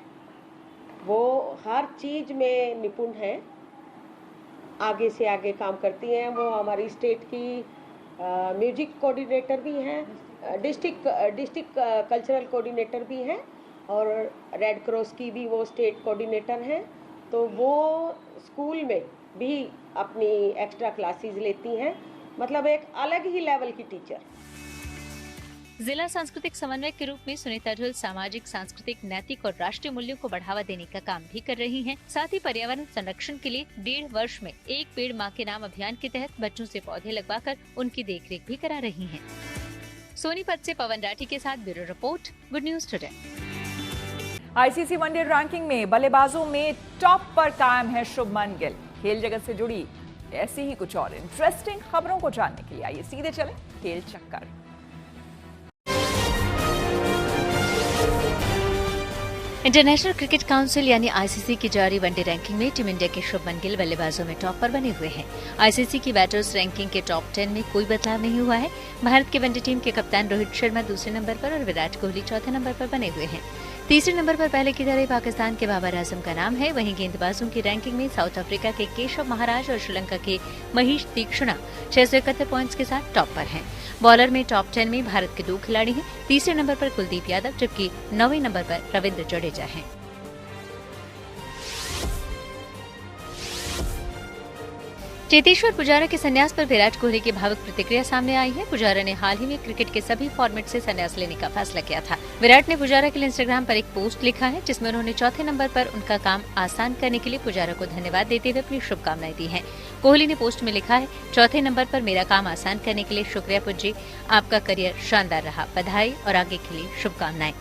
वो हर चीज़ में निपुण हैं, आगे से आगे काम करती हैं। वो हमारी स्टेट की म्यूजिक कोऑर्डिनेटर भी हैं, डिस्ट्रिक्ट कल्चरल कोऑर्डिनेटर भी हैं और रेड क्रॉस की भी वो स्टेट कोऑर्डिनेटर हैं। तो वो स्कूल में भी अपनी एक्स्ट्रा क्लासेस लेती हैं, मतलब एक अलग ही लेवल की टीचर। जिला सांस्कृतिक समन्वयक के रूप में सुनीता ढोल सामाजिक, सांस्कृतिक, नैतिक और राष्ट्रीय मूल्यों को बढ़ावा देने का काम भी कर रही हैं। साथ ही पर्यावरण संरक्षण के लिए 1.5 वर्ष में एक पेड़ माँ के नाम अभियान के तहत बच्चों से पौधे लगवाकर उनकी देखरेख भी करा रही हैं। सोनीपत से पवन राठी के साथ bureau report, good news today. ICC one day ranking में बल्लेबाजों में टॉप पर कायम है शुभमन गिल। खेल जगत से जुड़ी ऐसी ही कुछ और इंटरेस्टिंग खबरों को जानने के लिए आइए सीधे चलें खेल चक्कर। इंटरनेशनल क्रिकेट काउंसिल यानी आईसीसी की जारी वनडे रैंकिंग में टीम इंडिया के शुभमन गिल बल्लेबाजों में टॉप पर बने हुए हैं। आईसीसी की बैटर्स रैंकिंग के टॉप 10 में कोई बदलाव नहीं हुआ है। भारत के वनडे टीम के कप्तान रोहित शर्मा दूसरे नंबर पर और विराट कोहली चौथे नंबर पर बने हुए हैं। तीसरे नंबर पर पहले की तरह पाकिस्तान के बाबर आजम का नाम है। वहीं गेंदबाजों की रैंकिंग में साउथ अफ्रीका के केशव महाराज और श्रीलंका के महेश तीक्ष्णा 671 पॉइंट्स के साथ टॉप पर हैं। बॉलर में टॉप 10 में भारत के 2 खिलाड़ी हैं। तीसरे नंबर पर कुलदीप यादव जबकि 9वें नंबर पर रविंद्र जडेजा हैं। चेतेश्वर पुजारा के संन्यास पर विराट कोहली की भावुक प्रतिक्रिया सामने आई है। पुजारा ने हाल ही में क्रिकेट के सभी फॉर्मेट से संन्यास लेने का फैसला किया था। विराट ने पुजारा के लिए इंस्टाग्राम पर एक पोस्ट लिखा है जिसमें उन्होंने चौथे नंबर पर उनका काम आसान करने के लिए पुजारा को धन्यवाद देते हुए अपनी शुभकामनाएं दी हैं। कोहली ने पोस्ट में लिखा है, चौथे नंबर पर मेरा काम आसान करने के लिए शुक्रिया पुज्जी, आपका करियर शानदार रहा, बधाई और आगे के लिए शुभकामनाएं।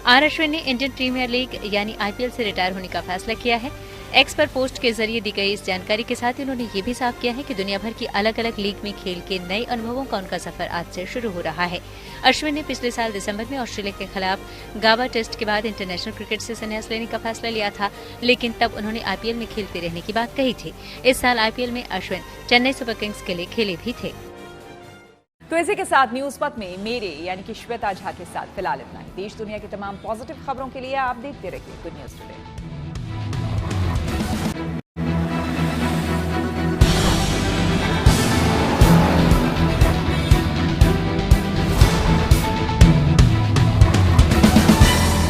आर अश्विन ने इंडियन प्रीमियर लीग यानी आईपीएल से रिटायर होने का फैसला किया है। एक्स पर पोस्ट के जरिए दी गई इस जानकारी के साथ ही उन्होंने ये भी साफ किया है कि दुनिया भर की अलग अलग लीग में खेल के नए अनुभवों का उनका सफर आज से शुरू हो रहा है। अश्विन ने पिछले साल दिसंबर में ऑस्ट्रेलिया के खिलाफ गाबा टेस्ट के बाद इंटरनेशनल क्रिकेट से संन्यास लेने का फैसला लिया था, लेकिन तब उन्होंने आईपीएल में खेलते रहने की बात कही थी। इस साल आईपीएल में अश्विन चेन्नई सुपर किंग्स के लिए खेले भी थे। तो इसी के साथ न्यूज पथ में मेरे यानी कि श्वेता झा के साथ फिलहाल इतना ही। देश दुनिया की तमाम पॉजिटिव खबरों के लिए आप देखते रहिए गुड न्यूज टुडे।